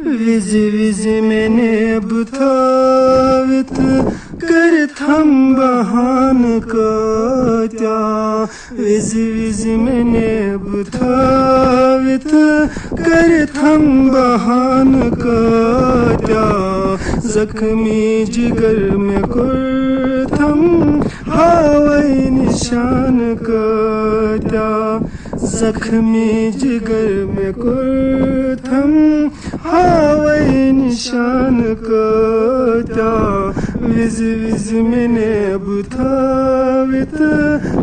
وز میں نے بتھاوت کرت ہم بہان کتیا وز میں نے بتھاوت کرت ہم بہان کتیا زخمی جگر میں کرتم ہاوئی نشان کتیا زخمی جگر میں کرتم ہاوئی نشان کتیا وز میں نے بتھاوت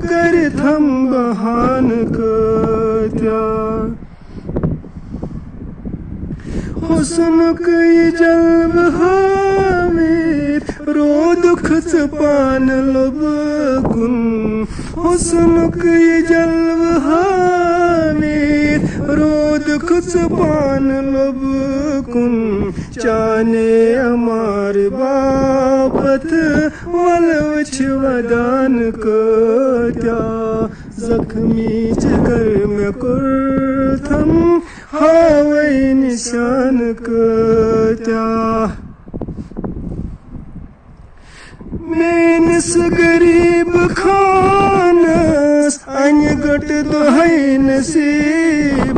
کرتم بہان کتیا حسن کی جلب حامد رو دکھ پان لب کن حسن کی جلب حامد رو دکھ پان لب کن چانے امار باپت ولوچ ودان کتیا زخمی جگر میں کرتم ہاوئی نشان کتیا مینس غریب خانس ان گٹ دہائی نصیبس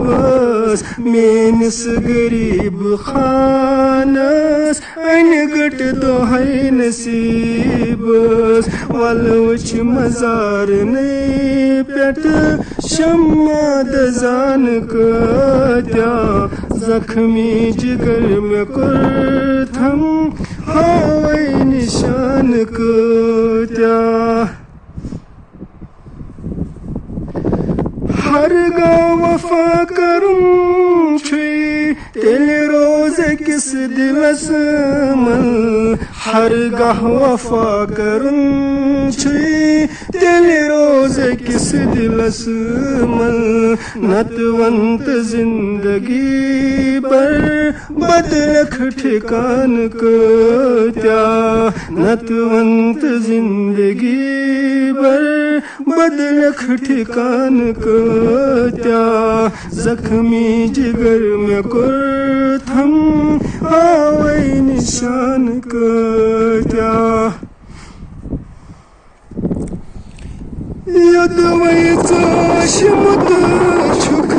مینس غریب خانس ان گٹ دہائی نصیبس ولوچ مزار نئی پیٹ شمع دزان کتیا زخمی جگر میں کرتم ہاوئی نشان کتیا ہر گاہ وفا کروں چھئی تیل روز کس دلس مل ہر گاہ وفا کروں چھئی تیل روز کس دلس مل نتونت زندگی پر بدلکھ ٹھکان کتیا نتونت زندگی پر بدلکھ ٹھکان کتیا زخمی جگر میں کرتم ہاوئی نشان کتیا یدوئی چاشمت چھک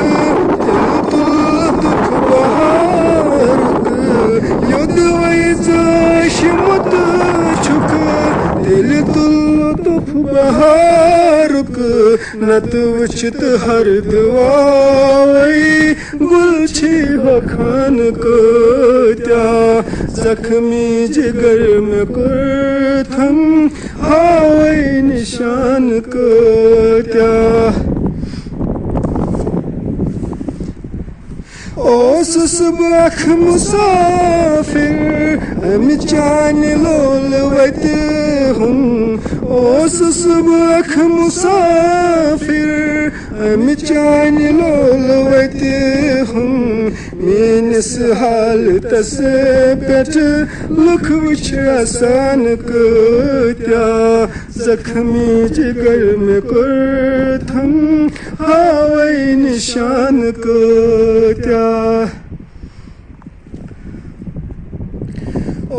دل دکھ بہارک یدوئی چاشمت چھک دل دکھ بہارک نت وچت ہر دعائی گل چھی بخان کتیا زخمی جگر میں کرتم ہاوئی نشان کتیا اوسس بخ مسافر امہ چانہ لول وتہ ہن اوسس بخ مسافر امہ چانہ لول وتہ ہن میانس حالتس پٮ۪ٹھ لُکھ وٕچھ آسان کتیا زخمی جگر میں کرتم ہاوئی نشان کتیا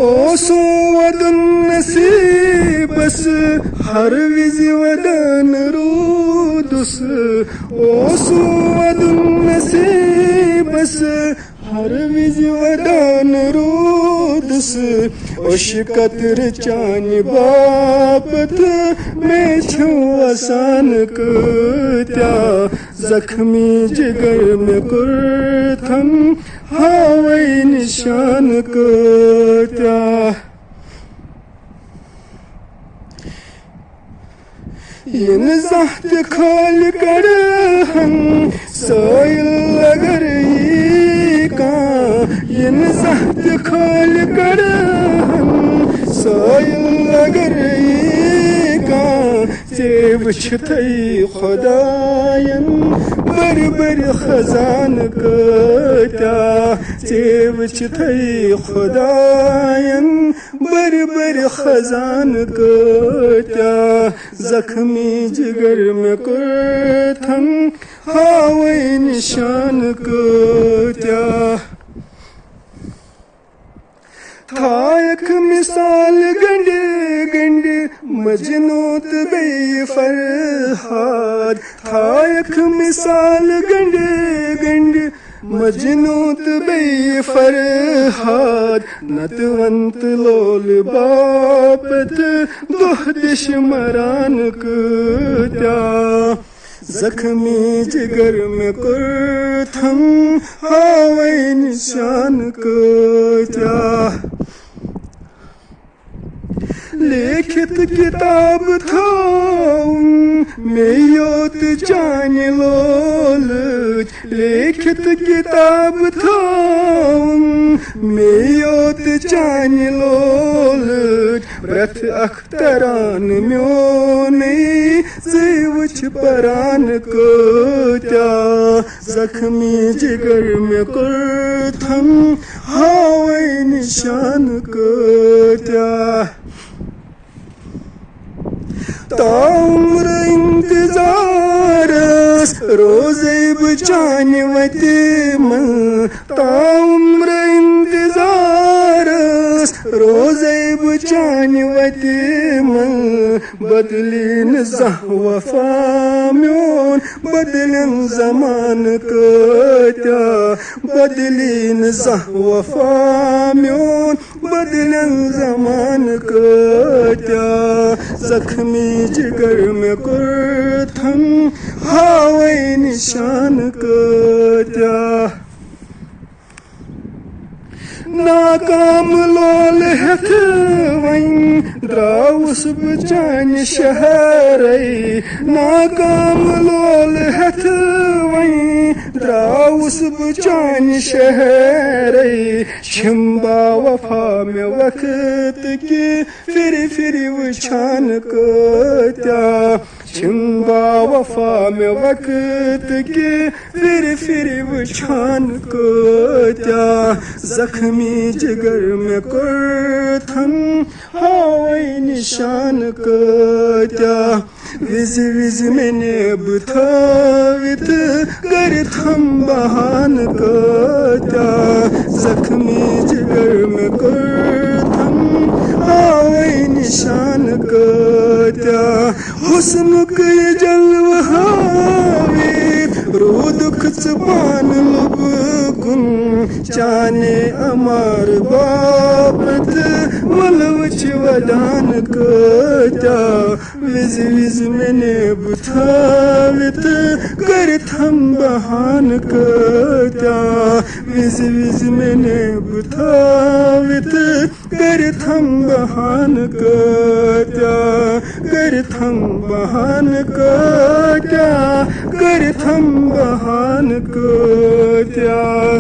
اوسو ودن نصیبس ہر وز ودان رودس اوسو ودن نصیبس ہر وز ودان رودس اوش قطر چانہ باپت میں چھو آسان کتیا زخمی جگر میں کرتم ہاوئی نشان کتیا ین زہت کھال کڑہن سائل اگر یہ کان ین زہت کھال کڑہن سائل اگر یہ کان ژے وٕچھتھے خداین بر بر خزان کتیا ژے وٕچھتھے خداین بر بر خزان کتیا زخمی جگر میں کرتم ہاوئی نشان کتیا تھایک مثال گنڈ گنڈ مجنو تو بیٚیہِ فرہاد تھایک مثال گنڈ گنڈ مجنو تو بیٚیہِ فرہاد نتہٕ ونت لول باپت دۄہ دِش مران کۭتیاہ زخمی جگر میں کرتھم ہاوے نشان کۭتیاہ لیکھت کتاب تھاوُم مے یوت چانہِ لولٕچ لیکھت کتاب تھاوُم مے یوت چانہِ لولٕچ پرٛٮ۪تھ اکھ تران میونٕے ژٕے وٕچھ پران کۭتیاہ زخمی جگر مے کرتھم ہاوے نشان کۭتیاہ تاعمر انتظارس روزے بہٕ چانہِ وتہِ منٛز تاعمر انتظارس روزے بہٕ چانہِ وتہِ منٛز بدلی نہٕ زانٛہہ وفا میون بدلن زمانہٕ کۭتیاہ بدلی نہٕ زانٛہہ وفا میون بدلن زمانہٕ کۭتیاہ زخمی جگر میں کرتھم ہاوے نشان کۭتیاہ ناکام لول ہیتھ وۄنۍ درٛاوُس بہٕ چانہِ شہرے ناکام لول ہیتھ وۄنۍ درٛاوُس بہٕ چانہِ شہرے چھِم با وفا مےٚ وقت کہِ پھرِ پھرِ وٕچھان کۭتیاہ چھِم با وفا مےٚ وقت کہِ پھرِ پھرِ وٕچھان کۭتیاہ زخمی جگر میں کرتھم ہاوے نشان کۭتیاہ وِزِ وِزِ مےٚ نیبہٕ تھٲوِتھ کٔرِتھم بہانہٕ کۭتیاہ زخمی جگر میں کرتھم ہاوے نشان کۭتیاہ حسنُک یہِ جلوٕ ہٲوِتھ روٗدُکھ ژٕ پانہٕ لُبہٕ کُن چانے امار باپت ولو چھِ ودان کۭتیاہ وِزِ وِزِ مےٚ نیبہٕ تھٲوِتھ کٔرِتھم بہانہٕ کۭتیاہ وِزِ وِزِ مےٚ نیبہٕ تھٲوِتھ کٔرِتھم بہانہٕ کۭتیاہ کٔرِتھم بہانہٕ کۭتیاہ کٔرِتھم بہانہٕ کۭتیاہ